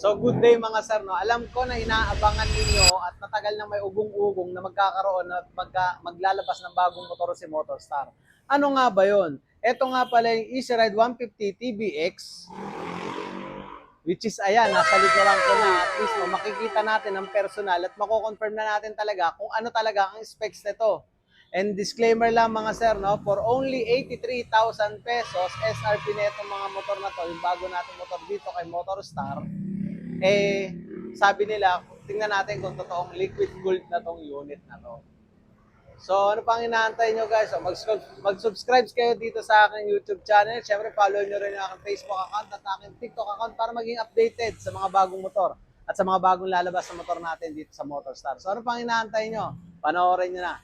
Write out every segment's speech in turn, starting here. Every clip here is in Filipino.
So good day mga sir, no? Alam ko na inaabangan ninyo at matagal na may ugong-ugong na magkakaroon at maglalabas ng bagong motor si Motorstar. Ano nga ba yon? Ito nga pala yung Easy Ride 150 TBX, which is ayan, nasa likuran ko na. At least makikita natin ang personal at mako-confirm na natin talaga kung ano talaga ang specs nito. And disclaimer lang mga sir, no, for only 83,000 pesos, SRP na itong mga motor na to, yung bago nating motor dito kay Motorstar, sabi nila, tingnan natin kung totoong liquid gold na tong unit na to. So, ano pang inaantay nyo guys? So, mag-subscribe kayo dito sa aking YouTube channel. Siyempre, follow nyo rin yung aking Facebook account at aking TikTok account para maging updated sa mga bagong motor at sa mga bagong lalabas na motor natin dito sa Motorstar. So, ano pang inaantay nyo? Panoorin nyo na.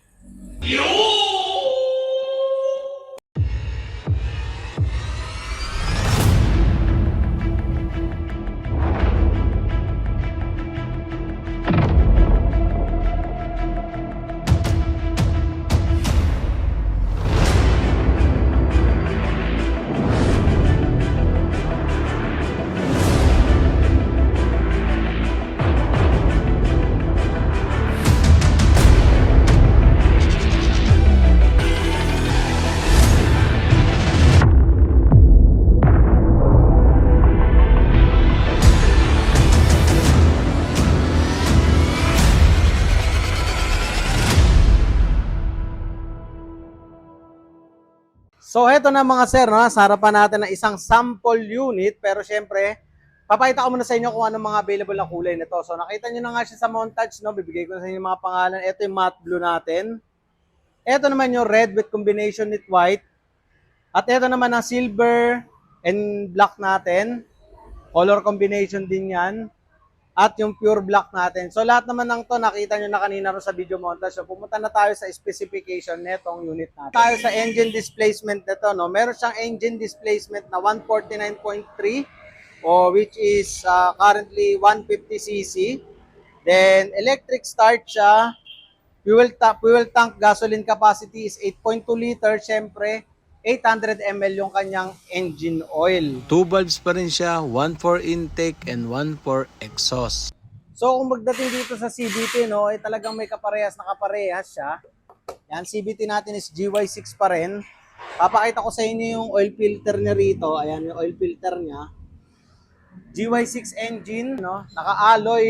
So, heto na mga sir, no? Sa harapan natin ng isang sample unit. Pero syempre, papakita ko muna sa inyo kung anong mga available na kulay nito. So, nakita nyo na nga siya sa montage, no? Bibigay ko na sa inyo yung mga pangalan. Ito yung matte blue natin. Ito naman yung red with combination with white. At ito naman ang silver and black natin. Color combination din yan. At yung pure black natin. So lahat naman ng to nakita nyo na kanina rin sa video montage. So pumunta na tayo sa specification netong unit natin. Tayo sa engine displacement nito, no. Meron siyang engine displacement na 149.3 which is currently 150cc. Then electric start siya. Fuel tank gasoline capacity is 8.2 liter. Syempre 800 ml yung kanyang engine oil. 2 valves pa rin siya, 1 for intake and 1 for exhaust. So kung magdating dito sa CVT, no, ay talagang may kaparehas siya. Yan, CVT natin is GY6 pa rin. Papakita ko sa inyo yung oil filter niya rito. Ayan yung oil filter niya. GY6 engine, no? Naka-alloy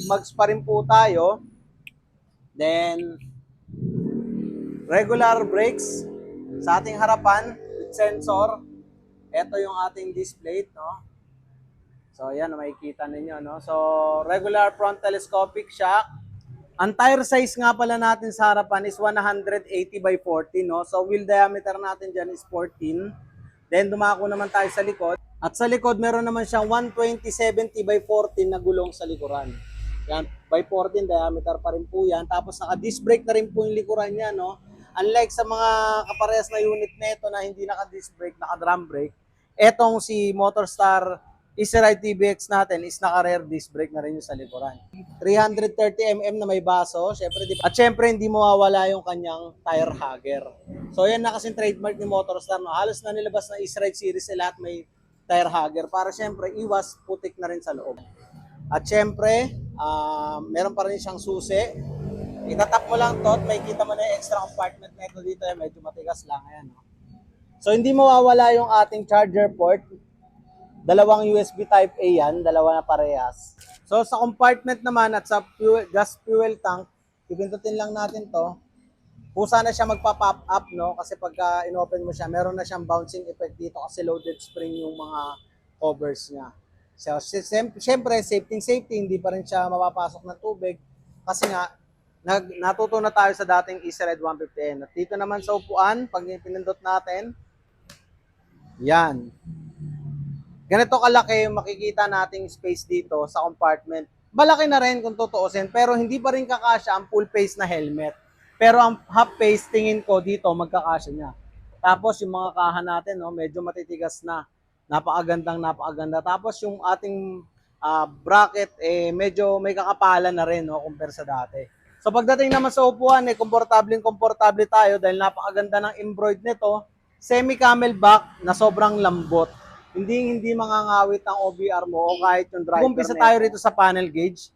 mags pa rin po tayo. Then regular brakes sa ating harapan with sensor. Ito yung ating display, no? So, ayan, makikita ninyo, no? So, regular front telescopic shock. Ang tire size nga pala natin sa harapan is 180 by 40, no? So, wheel diameter natin dyan is 14. Then, dumako naman tayo sa likod. At sa likod, meron naman siyang 120/70 by 14 na gulong sa likuran. Yan, by 14 diameter pa rin po yan. Tapos, naka-disc brake na rin po yung likuran niya, no? Unlike sa mga kaparehas na unit nito na hindi naka-disc brake, naka-drum brake, etong si Motorstar Easy Ride TBX natin is naka-rear disc brake na rin yung sa likuran. 330mm na may baso, at syempre hindi mawawala yung kanyang tire hugger. So yan na kasing trademark ni Motorstar, no? Halos na nilabas na Easy Ride series lahat may tire hugger para syempre iwas putik na rin sa loob. At syempre, meron pa rin siyang susi. Itatap mo lang to at may kita mo na yung extra compartment na ito dito. Medyo matigas lang. Ayan, no? So, hindi mawawala yung ating charger port. Dalawang USB Type-A yan. Dalawa na parehas. So, sa compartment naman at sa gas fuel tank, pipindutin lang natin to. Kusa na siya magpa-pop up, no? Kasi pagka in-open mo siya, meron na siyang bouncing effect dito kasi loaded spring yung mga covers niya. So, siyempre, safety, hindi pa rin siya mapapasok ng tubig. Kasi nga, natuto na tayo sa dating Easy Ride 150N. At dito naman sa upuan, pag pinindot natin, yan. Ganito kalaki makikita nating space dito sa compartment. Malaki na rin kung tutuusin, pero hindi pa rin kakasya ang full face na helmet. Pero ang half face, tingin ko dito, magkakasya niya. Tapos yung mga kaha natin, no, medyo matitigas na. Napakaganda. Tapos yung ating bracket, medyo may kakapalan na rin, no, compare sa dati. So pagdating naman sa upuan, komportable tayo dahil napakaganda ng embroidered nito. Semi-camelback na sobrang lambot. hindi mangangawit ang OBR mo o kahit yung driver. Umpisa tayo rito sa panel gauge.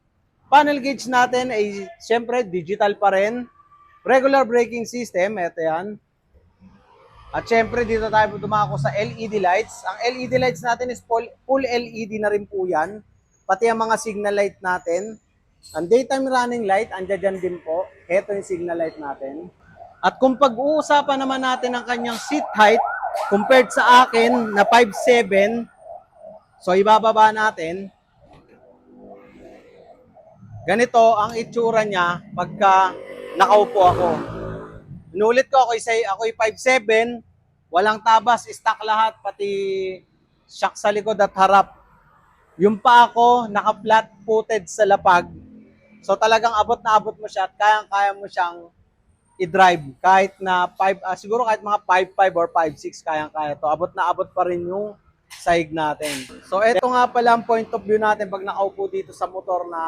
Panel gauge natin ay siyempre digital pa rin. Regular braking system, ito yan. At siyempre dito tayo dumako sa LED lights. Ang LED lights natin is full LED na rin po yan. Pati ang mga signal light natin. Ang daytime running light, andyan din po. Ito yung signal light natin. At kung pag-uusapan naman natin ang kanyang seat height, compared sa akin na 5'7", so ibababa natin. Ganito ang itsura niya pagka nakaupo ako. Inulit ko, ako'y 5'7", walang tabas, stock lahat, pati shock sa likod at harap. Yung pa ako, naka-flat footed sa lapag. So talagang abot na abot mo siya at kayang-kaya mo siyang i-drive kahit na siguro kahit mga 5'5 or 5'6 kayang-kaya to. Abot na abot pa rin yung sahig natin. So ito nga pala ang point of view natin pag nakaupo dito sa motor na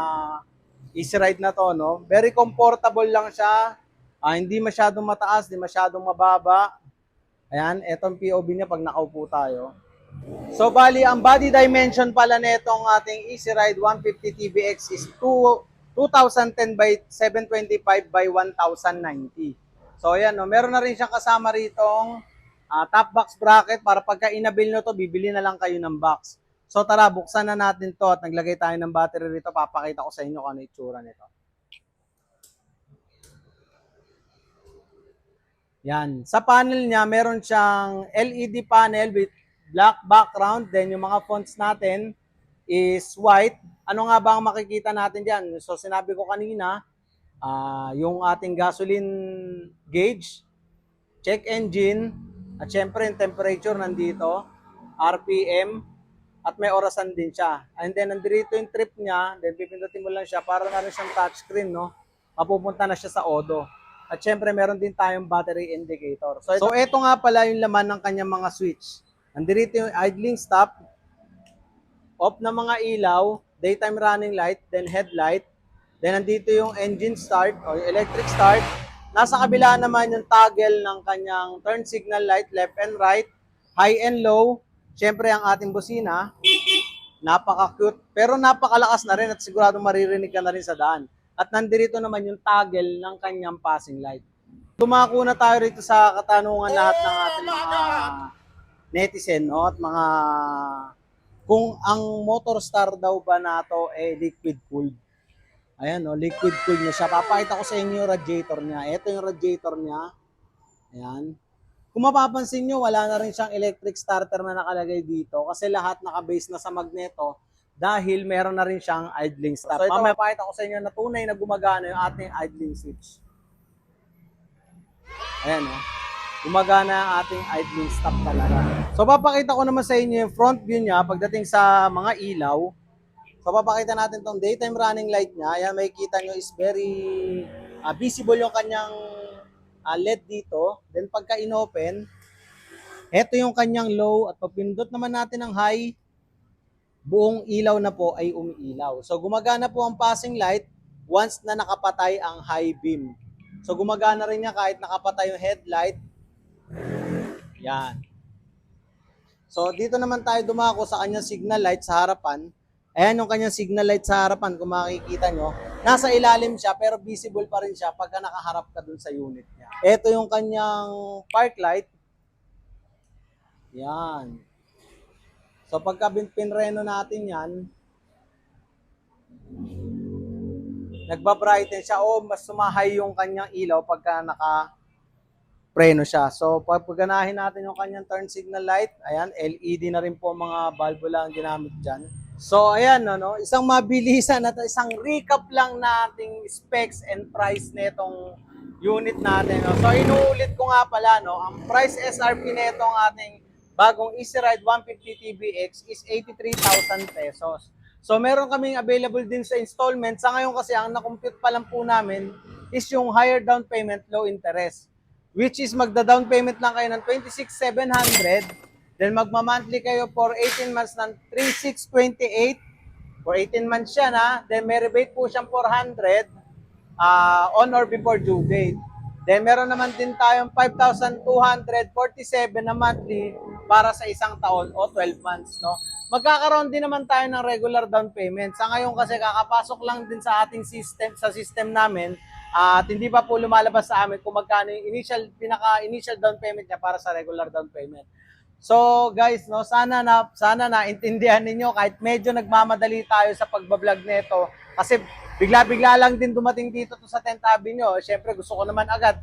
easy ride na to, no? Very comfortable lang siya. Hindi masyadong mataas, hindi masyadong mababa. Ayan, etong POV niya pag nakaupo tayo. So bali ang body dimension pala nitong ating Easy Ride 150 TBX is 2010 by 725 by 1090. So ayan, no, meron na rin siyang kasama ritong top box bracket para pagka inabil nyo to, bibili na lang kayo ng box. So tara, buksan na natin to at naglagay tayo ng battery rito. Papakita ko sa inyo kung ano itsura nito. Yan. Sa panel niya, meron siyang LED panel with black background. Then yung mga fonts natin is white. Ano nga ba ang makikita natin dyan? So sinabi ko kanina, yung ating gasoline gauge, check engine, at syempre yung temperature nandito, RPM, at may orasan din siya. And then nandito yung trip niya, then pipindutin mo lang siya, para na rin siyang touchscreen, no? Mapupunta na siya sa Odo. At syempre meron din tayong battery indicator. So ito nga pala yung laman ng kanyang mga switch. Nandito yung idling stop, off na mga ilaw, daytime running light, then headlight. Then nandito yung engine start o yung electric start. Nasa kabila naman yung toggle ng kanyang turn signal light, left and right, high and low. Siyempre ang ating busina, napaka-cute, pero napakalakas na rin at siguradong maririnig ka na rin sa daan. At nandito naman yung toggle ng kanyang passing light. Dumako na tayo rito sa katanungan lahat ng ating mga netizen, no? At mga kung ang Motorstar daw ba nato liquid cooled. Ayan, no, liquid cooled na siya. Papakita ko sa inyo yung radiator niya. Ito yung radiator niya. Ayan. Kung mapapansin nyo, wala na rin siyang electric starter na nakalagay dito kasi lahat nakabase na sa magneto dahil meron na rin siyang idling stop. So ito, mapakita ko sa inyo na tunay na gumagana yung ating idling switch. Ayan, no. Gumagana ang ating idling stop talaga. So papakita ko naman sa inyo yung front view niya pagdating sa mga ilaw. So papakita natin tong daytime running light niya. Ayan, makikita nyo is very visible yung kanyang LED dito. Then pagka inopen, ito yung kanyang low at pag pinindot naman natin ang high, buong ilaw na po ay umiilaw. So gumagana po ang passing light once na nakapatay ang high beam. So gumagana rin niya kahit nakapatay yung headlight. Yan. So dito naman tayo dumako sa kanyang signal light sa harapan. Ayan yung kanyang signal light sa harapan, kung makikita nyo. Nasa ilalim siya pero visible pa rin siya pagka nakaharap ka dun sa unit niya. Ito yung kanyang park light. Yan. So pagka pinreno natin yan, nagbabrighten siya o mas sumahay yung kanyang ilaw pagka naka-preno siya. So pagpaganahin natin yung kanyang turn signal light, ayan, LED na rin po mga valvula ang ginamit dyan. So ayan, no, isang mabilisan at isang recap lang nating specs and price nitong unit natin. No? So inuulit ko nga pala, no, ang price SRP nitong ating bagong Easy Ride 150 TBX is 83,000 pesos. So meron kaming available din sa installment. Sa ngayon kasi ang na-compute pa lang po namin is yung higher down payment, low interest. Which is magda-down payment lang kayo ng 26,700. Then magma-monthly kayo for 18 months ng 3,628. For 18 months siya na. Then may rebate po siyang 400 on or before due date. Then meron naman din tayong 5,247 na monthly para sa isang taon o 12 months, no? Magkakaroon din naman tayo ng regular down payment. Sa ngayon kasi kakapasok lang din sa ating system, sa system namin, at hindi pa po lumalabas sa amin kung magkano yung pinaka-initial down payment niya para sa regular down payment. So guys, no, sana na intindihan ninyo kahit medyo nagmamadali tayo sa pagbablog nito kasi bigla-bigla lang din dumating dito to sa 10th Avenue. Siyempre gusto ko naman agad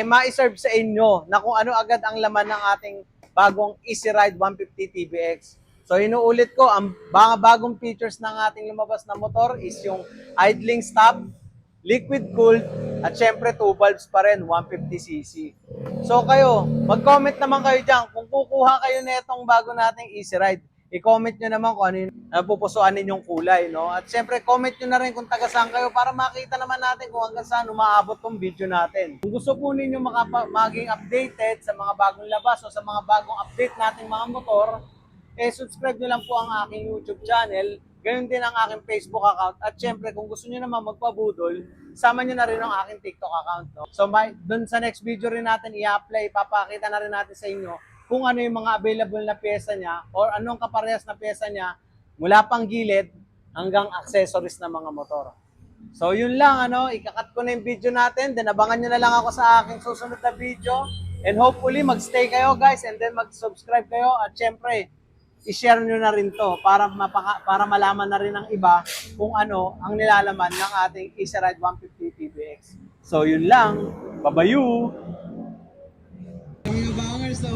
ma-serve sa inyo na kung ano agad ang laman ng ating bagong Easy Ride 150 TBX. So inuulit ko, ang mga bagong features ng ating lumabas na motor is yung idling stop, liquid cooled, at syempre 2 valves pa rin, 150cc. So kayo, mag-comment naman kayo dyan kung kukuha kayo na itong bago nating Easy Ride. I-comment nyo naman kung ano yung napupusuan ninyong kulay, no? At syempre, comment nyo na rin kung taga saan kayo para makita naman natin kung hanggang saan umaabot tong video natin. Kung gusto po ninyo maging updated sa mga bagong labas o sa mga bagong update nating mga motor, subscribe nyo lang po ang aking YouTube channel. Ganoon din ang aking Facebook account. At syempre, kung gusto nyo naman magpabudol, sama nyo na rin ang aking TikTok account. No? So, dun sa next video rin natin i-apply, papakita na rin natin sa inyo kung ano yung mga available na pyesa niya or anong kaparehas na pyesa niya mula pang gilid hanggang accessories ng mga motor. So, yun lang, ikakat ko na yung video natin. Then, abangan nyo na lang ako sa aking susunod na video. And hopefully, magstay kayo guys and then mag-subscribe kayo. At syempre, i-share nyo na rin to para malaman na rin ng iba kung ano ang nilalaman ng ating Easy Ride 150 TBX. So yun lang. Babayu! Mga bangers, so